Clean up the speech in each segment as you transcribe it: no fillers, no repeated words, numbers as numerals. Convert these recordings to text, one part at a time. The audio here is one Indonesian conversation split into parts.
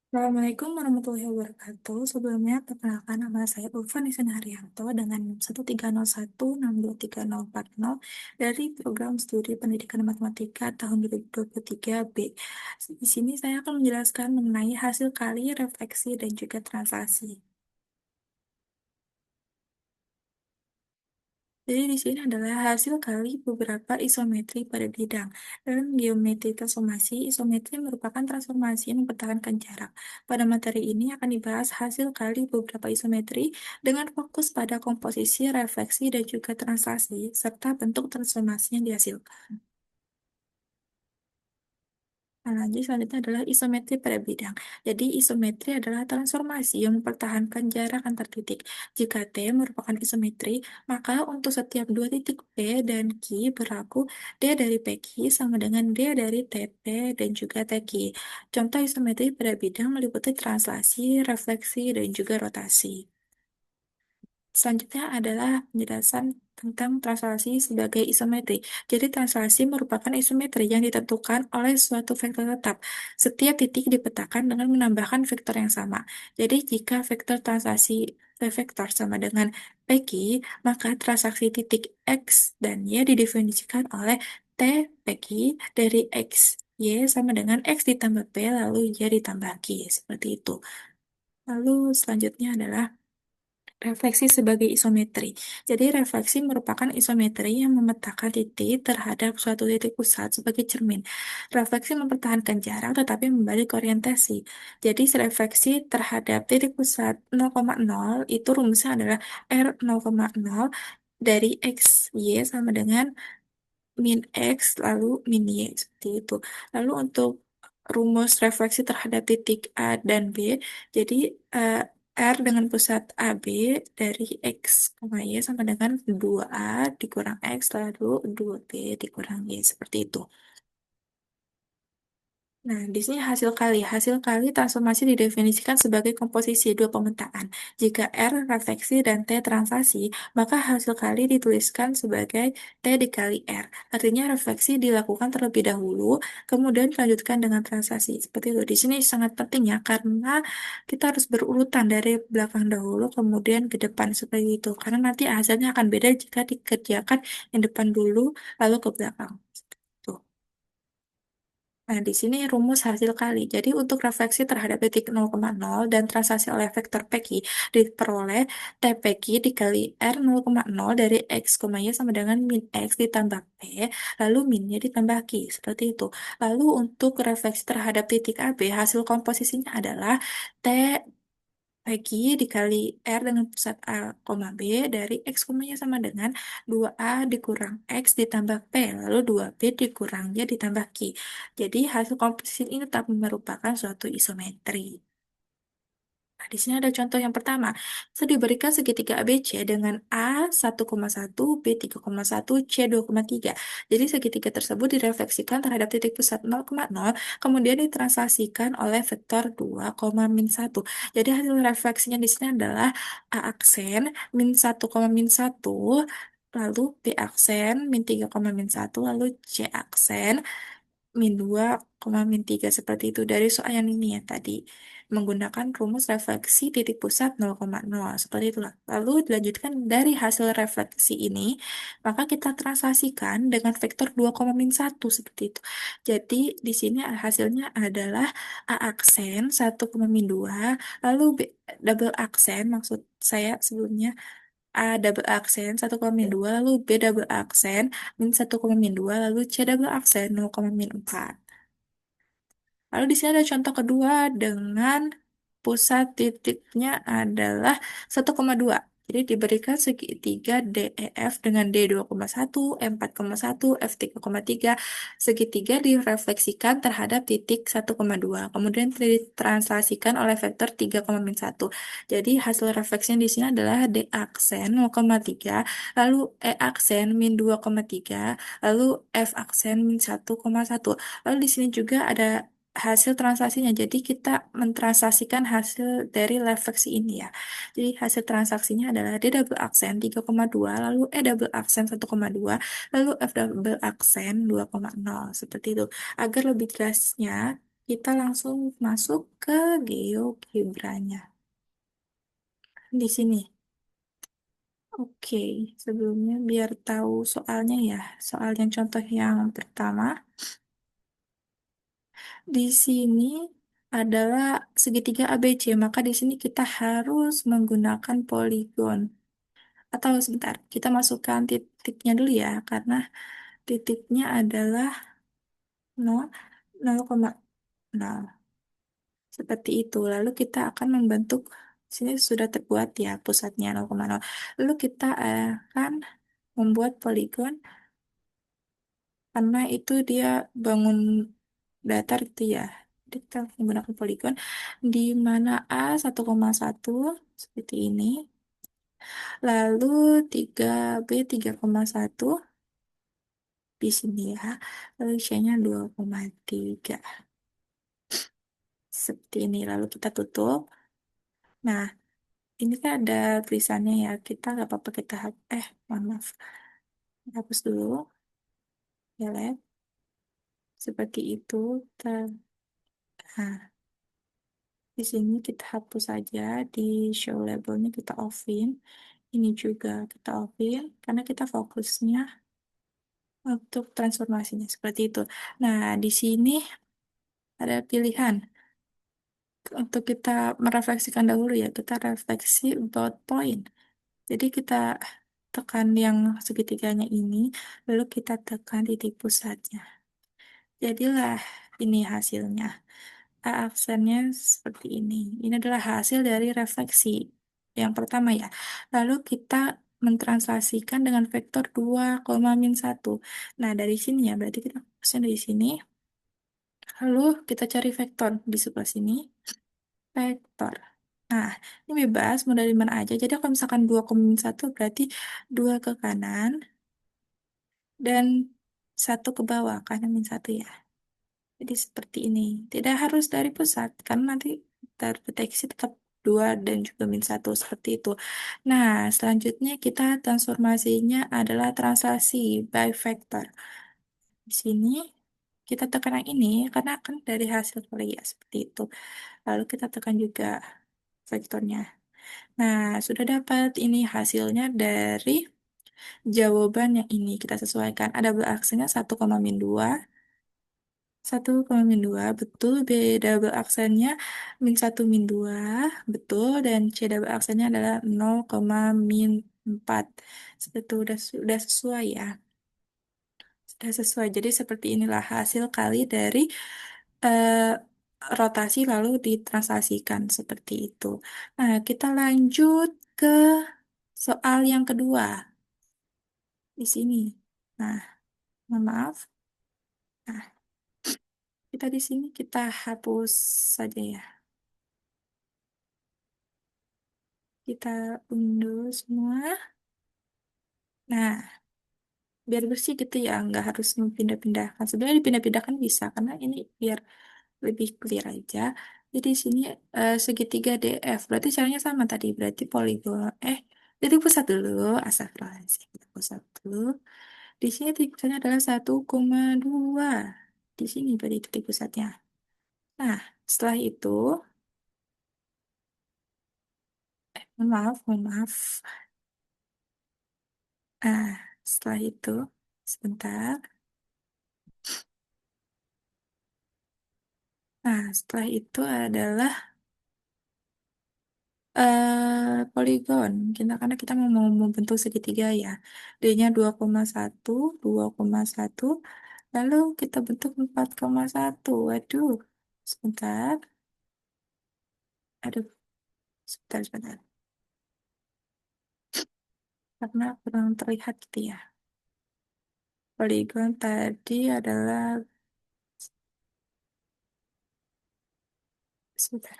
Assalamualaikum warahmatullahi wabarakatuh. Sebelumnya, perkenalkan nama saya Ulfa Nisan Haryanto dengan 130162340 dari program studi pendidikan matematika tahun 2023 B. Di sini saya akan menjelaskan mengenai hasil kali, refleksi, dan juga translasi. Jadi di sini adalah hasil kali beberapa isometri pada bidang. Dalam geometri transformasi, isometri merupakan transformasi yang mempertahankan jarak. Pada materi ini akan dibahas hasil kali beberapa isometri dengan fokus pada komposisi, refleksi, dan juga translasi, serta bentuk transformasi yang dihasilkan. Nah, lanjut selanjutnya adalah isometri pada bidang. Jadi, isometri adalah transformasi yang mempertahankan jarak antar titik. Jika T merupakan isometri, maka untuk setiap dua titik P dan Q berlaku D dari PQ sama dengan D dari TP dan juga TQ. Contoh isometri pada bidang meliputi translasi, refleksi, dan juga rotasi. Selanjutnya adalah penjelasan tentang translasi sebagai isometri. Jadi, translasi merupakan isometri yang ditentukan oleh suatu vektor tetap. Setiap titik dipetakan dengan menambahkan vektor yang sama. Jadi, jika vektor translasi P vektor sama dengan PQ, maka transaksi titik X dan Y didefinisikan oleh T PQ dari X, Y sama dengan X ditambah P lalu Y ditambah Q. Seperti itu. Lalu selanjutnya adalah refleksi sebagai isometri. Jadi, refleksi merupakan isometri yang memetakan titik terhadap suatu titik pusat sebagai cermin. Refleksi mempertahankan jarak tetapi membalik orientasi. Jadi, refleksi terhadap titik pusat 0,0 itu rumusnya adalah R 0,0 dari X, Y sama dengan min X lalu min Y seperti itu. Lalu untuk rumus refleksi terhadap titik A dan B, jadi eh, R dengan pusat AB dari X, Y sama dengan 2A dikurang X lalu 2B dikurang Y seperti itu. Nah, di sini hasil kali transformasi didefinisikan sebagai komposisi dua pemetaan. Jika R refleksi dan T translasi, maka hasil kali dituliskan sebagai T dikali R. Artinya refleksi dilakukan terlebih dahulu, kemudian dilanjutkan dengan translasi. Seperti itu. Di sini sangat penting ya, karena kita harus berurutan dari belakang dahulu, kemudian ke depan seperti itu. Karena nanti hasilnya akan beda jika dikerjakan yang depan dulu, lalu ke belakang. Tuh. Nah, di sini rumus hasil kali. Jadi, untuk refleksi terhadap titik 0,0 dan translasi oleh vektor PQ diperoleh T PQ dikali R 0,0 dari X, Y sama dengan min X ditambah P, lalu minnya ditambah Q. Seperti itu. Lalu, untuk refleksi terhadap titik AB, hasil komposisinya adalah T PQ dikali R dengan pusat A, B dari X, Y sama dengan 2A dikurang X ditambah P, lalu 2B dikurang Y ditambah Q. Jadi hasil komposisi ini tetap merupakan suatu isometri. Nah, di sini ada contoh yang pertama. So, diberikan segitiga ABC dengan A 1,1, B 3,1, C 2,3. Jadi segitiga tersebut direfleksikan terhadap titik pusat 0,0, kemudian ditranslasikan oleh vektor 2, min 1. Jadi hasil refleksinya di sini adalah A aksen min 1, min 1, lalu B aksen min 3, min 1, lalu C aksen min 2, min 3 seperti itu dari soal yang ini ya tadi menggunakan rumus refleksi titik pusat 0,0 seperti itulah. Lalu dilanjutkan dari hasil refleksi ini maka kita translasikan dengan vektor 2, min 1 seperti itu. Jadi di sini hasilnya adalah A aksen 1, min 2 lalu B double aksen maksud saya sebelumnya A double aksen 1, min 2 lalu B double aksen min 1, min 2 lalu C double aksen 0, min 4. Lalu di sini ada contoh kedua dengan pusat titiknya adalah 1,2. Jadi diberikan segitiga DEF dengan D 2,1, E 4,1, F 3,3. Segitiga direfleksikan terhadap titik 1,2. Kemudian ditranslasikan oleh vektor 3,1. Jadi hasil refleksinya di sini adalah D aksen 0,3, lalu E aksen min 2,3, lalu F aksen min 1,1. Lalu di sini juga ada hasil transaksinya. Jadi kita mentransaksikan hasil dari refleksi ini ya. Jadi hasil transaksinya adalah D double aksen 3,2, lalu E double aksen 1,2, lalu F double aksen 2,0. Seperti itu. Agar lebih jelasnya, Kita langsung masuk ke GeoGebra-nya. Di sini. Oke, sebelumnya biar tahu soalnya ya. Soal yang contoh yang pertama, di sini adalah segitiga ABC, maka di sini kita harus menggunakan poligon. Atau sebentar, kita masukkan titiknya dulu ya, karena titiknya adalah 0, 0,0. Seperti itu. Lalu kita akan membentuk, sini sudah terbuat ya pusatnya 0,0. Lalu kita akan membuat poligon karena itu dia bangun datar itu ya. Jadi kita menggunakan poligon di mana A 1,1 seperti ini. Lalu 3B 3,1 di sini ya. Lalu isinya 2,3 seperti ini. Lalu kita tutup. Nah, ini kan ada tulisannya ya. Kita nggak apa-apa kita mohon maaf. Hapus dulu. Ya, Lab. Seperti itu. Nah, di sini kita hapus saja, di show labelnya kita offin. Ini juga kita offin karena kita fokusnya untuk transformasinya seperti itu. Nah, di sini ada pilihan untuk kita merefleksikan dahulu ya. Kita refleksi dot point. Jadi kita tekan yang segitiganya ini, lalu kita tekan titik pusatnya. Jadilah ini hasilnya. Aksennya seperti ini. Ini adalah hasil dari refleksi yang pertama ya. Lalu kita mentranslasikan dengan vektor 2,-1. Nah, dari sini ya, berarti kita fokusnya dari sini. Lalu kita cari vektor di sebelah sini. Vektor. Nah, ini bebas, mau dari mana aja. Jadi kalau misalkan 2,-1 berarti 2 ke kanan dan 1 ke bawah, kanan min 1 ya. Jadi seperti ini. Tidak harus dari pusat, karena nanti terdeteksi tetap 2 dan juga min 1 seperti itu. Nah, selanjutnya kita transformasinya adalah translasi by vector. Di sini kita tekan yang ini karena akan dari hasil kuliah seperti itu. Lalu kita tekan juga vektornya. Nah, sudah dapat ini hasilnya dari jawaban yang ini kita sesuaikan. Ada beraksinya 1,-2. 1,-2 betul, B double aksennya -1 -2 betul, dan C double aksennya adalah 0,-4. Seperti sudah sesuai ya. Sudah sesuai. Jadi seperti inilah hasil kali dari eh, rotasi lalu ditranslasikan seperti itu. Nah, kita lanjut ke soal yang kedua di sini. Nah, mohon maaf. Nah, kita di sini kita hapus saja ya. Kita unduh semua. Nah, biar bersih gitu ya, nggak harus pindah-pindahkan. Sebenarnya dipindah-pindahkan bisa, karena ini biar lebih clear aja. Jadi di sini segitiga DF, berarti caranya sama tadi, berarti poligon. Titik pusat dulu, astagfirullahaladzim. Titik pusat dulu. Di sini titik pusatnya adalah 1,2. Di sini berarti titik pusatnya. Nah, setelah itu, mohon maaf. Nah, setelah itu, sebentar. Nah, setelah itu adalah poligon. Karena kita mau membentuk segitiga ya. D-nya 2,1, 2,1. Lalu kita bentuk 4,1. Waduh, sebentar. Aduh, sebentar. Karena kurang terlihat gitu ya. Poligon tadi adalah, sebentar.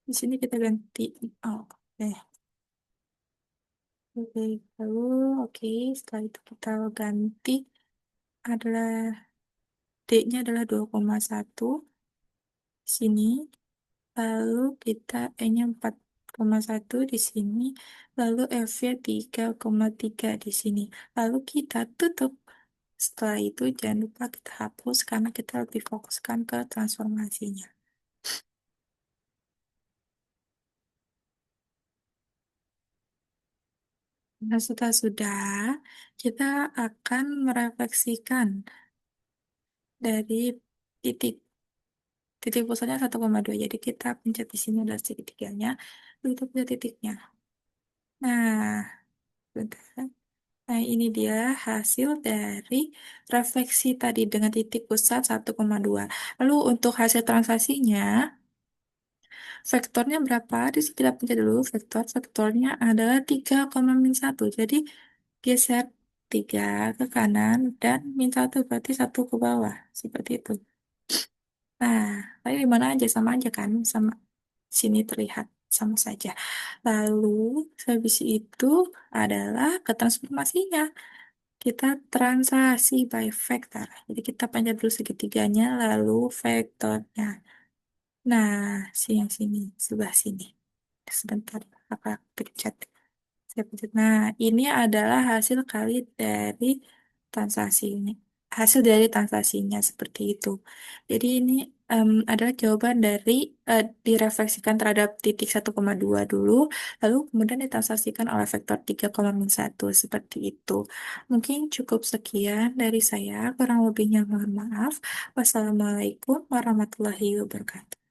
Di sini kita ganti. Oh, oke. Oke, lalu oke, setelah itu kita ganti adalah D-nya adalah 2,1 di sini. Lalu kita E-nya 4,1 di sini. Lalu F-nya 3,3 di sini. Lalu kita tutup Setelah itu jangan lupa kita hapus karena kita lebih fokuskan ke transformasinya. Nah, setelah sudah, kita akan merefleksikan dari titik titik pusatnya 1,2. Jadi kita pencet di sini adalah segitiganya, lalu kita punya titiknya. Nah, bentar. Nah, ini dia hasil dari refleksi tadi dengan titik pusat 1,2. Lalu untuk hasil transaksinya, vektornya berapa? Di sini kita pencet dulu vektor. Vektornya adalah 3,-1. Jadi geser 3 ke kanan dan -1 berarti 1 ke bawah. Seperti itu. Nah, tapi di mana aja sama aja kan? Sama sini terlihat sama saja. Lalu habis itu adalah ke transformasinya. Kita transaksi by vector. Jadi kita panjat dulu segitiganya, lalu vektornya. Nah, yang sini, sebelah sini. Sebentar, apa pencet. Saya pencet. Nah, ini adalah hasil kali dari transaksi ini. Hasil dari transaksinya seperti itu. Jadi ini adalah jawaban dari direfleksikan terhadap titik 1,2 dulu, lalu kemudian ditransaksikan oleh vektor 3,-1 seperti itu. Mungkin cukup sekian dari saya, kurang lebihnya mohon maaf. Wassalamualaikum warahmatullahi wabarakatuh.